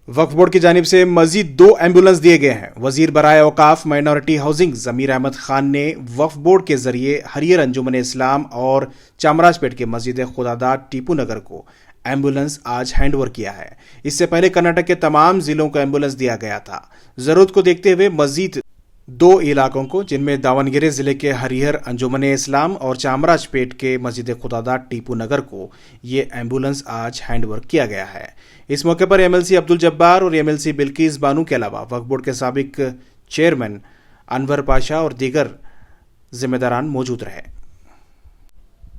वक्फ board की जानिब से मजीद 2 एम्बुलेंस दिए गए हैं। वजीर बराए औकाफ माइनॉरिटी हाउसिंग ज़मीर अहमद खान ने वक्फ बोर्ड के जरिए हरियर अंजुमन इस्लाम और चामराजपेट के मस्जिद खुदादाद टीपू नगर को एम्बुलेंस आज हैंडओवर किया है। इससे पहले कर्नाटक के तमाम जिलों को एम्बुलेंस दिया गया था। जरूरत को देखते हुए मजीद 2 इलाकों को, जिनमें दावनगिरी जिले के हरिहर अंजुमन इस्लाम और चामराजपेट के मस्जिद खुदादाद टीपू नगर को ये एम्बुलेंस आज हैंडओवर किया गया है। इस मौके पर एमएलसी अब्दुल जब्बार और एमएलसी बिल्किस बानू के अलावा वक्फ बोर्ड के साबिक चेयरमैन अनवर पाशा और दीगर जिम्मेदारान मौजूद रहे।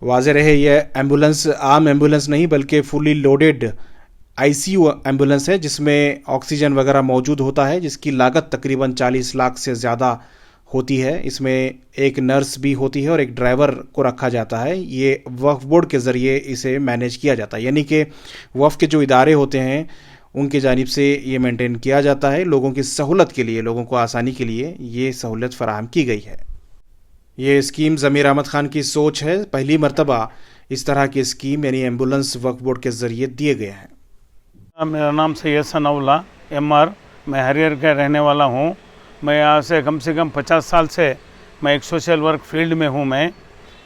वाज़ेह रहे यह एम्बुलेंस आम एम्बुलेंस नहीं बल्कि फुली लोडेड आईसीयू एम्बुलेंस है, जिसमें ऑक्सीजन वगैरह मौजूद होता है, जिसकी लागत तकरीबन 40 लाख से ज़्यादा होती है। इसमें एक नर्स भी होती है और एक ड्राइवर को रखा जाता है। ये वक्फ बोर्ड के ज़रिए इसे मैनेज किया जाता है, यानी कि वक्फ के जो इदारे होते हैं उनकी जानिब से ये मेंटेन किया जाता है। लोगों की सहूलत के लिए, लोगों को आसानी के लिए ये सहूलत फराहम की गई है। ये स्कीम ज़मीर अहमद खान की सोच है। पहली मरतबा इस तरह की स्कीम यानी एम्बुलेंस वक्फ बोर्ड के ज़रिए दिए गए हैं। मेरा नाम सैयद सनाउल्लाह एमआर, मैं हरियर का रहने वाला हूँ। मैं यहाँ से कम 50 साल से मैं एक सोशल वर्क फील्ड में हूँ। मैं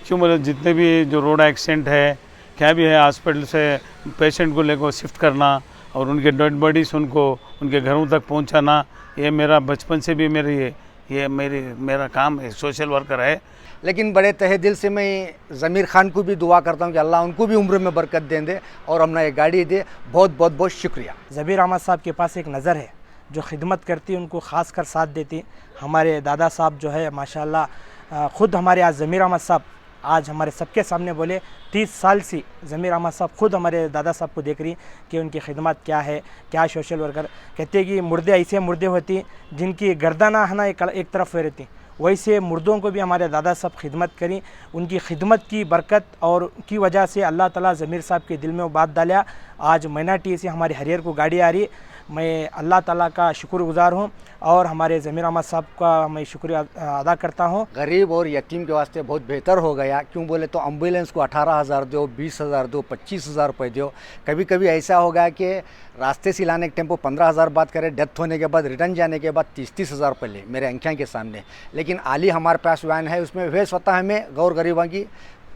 क्यों बोले, जितने भी जो रोड एक्सीडेंट है, क्या भी है, हॉस्पिटल से पेशेंट को लेकर शिफ्ट करना और उनके डेड बॉडीज उनको उनके घरों तक पहुँचाना, ये मेरा बचपन से भी मेरा काम है, सोशल वर्कर है। लेकिन बड़े तहे दिल से मैं ज़मीर खान को भी दुआ करता हूँ कि अल्लाह उनको भी उम्र में बरकत दे और अपना ये गाड़ी दे। बहुत शुक्रिया। ज़मीर अहमद साहब के पास एक नज़र है, जो खिदमत करती है उनको ख़ास कर साथ देती। हमारे दादा साहब जो है माशाल्लाह, ख़ुद हमारे आज ज़मीर अहमद साहब आज हमारे सबके सामने बोले 30 साल से ज़मीर अहमद साहब ख़ुद हमारे दादा साहब को देख रही कि उनकी खिदमत क्या है, क्या सोशल वर्कर। कहते हैं कि मुर्दे ऐसे मुर्दे होती जिनकी गर्दना है ना एक तरफ रहती, वैसे मुर्दों को भी हमारे दादा साहब खिदमत करी। उनकी खिदमत की बरकत और की वजह से अल्लाह ताला ज़मीर साहब के दिल में वो बात डाला। आज माइनॉरिटी से हमारे हरियर को गाड़ी आ रही। मैं अल्लाह ताला का शुक्रगुज़ार हूँ और हमारे ज़मीर अहमद साहब का मैं शुक्रिया अदा करता हूँ। गरीब और यतीम के वास्ते बहुत बेहतर हो गया। क्यों बोले तो एम्बुलेंस को 18,000 दो, 20,000 दो, 25,000 रुपये दो। कभी कभी ऐसा हो गया कि रास्ते से लाने के टेम्पो 15,000 बात करे, डेथ होने के बाद रिटर्न जाने के बाद 30,000 रुपये ले मेरे आँखें के सामने। लेकिन आली हमारे पास वैन है, उसमें वे स्वतः हमें गौर गरीबों की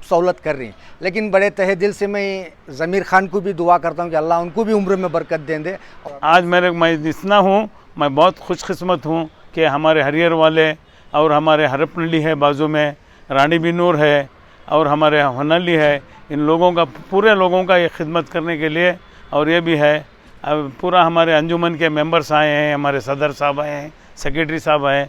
सहूलत कर रही। लेकिन बड़े तहे दिल से मैं ज़मीर खान को भी दुआ करता हूँ कि अल्लाह उनको भी उम्र में बरकत दे। आज मैं इतना हूँ, मैं बहुत खुशकिस्मत हूँ कि हमारे हरियर वाले और हमारे हरपनली है, बाजू में रानी बिनूर है और हमारे हनली है, इन लोगों का, पूरे लोगों का ये खिदमत करने के लिए। और ये भी है, अब पूरा हमारे अंजुमन के मेंबर्स आए हैं, हमारे सदर साहब आए हैं, सेक्रेटरी साहब आए हैं।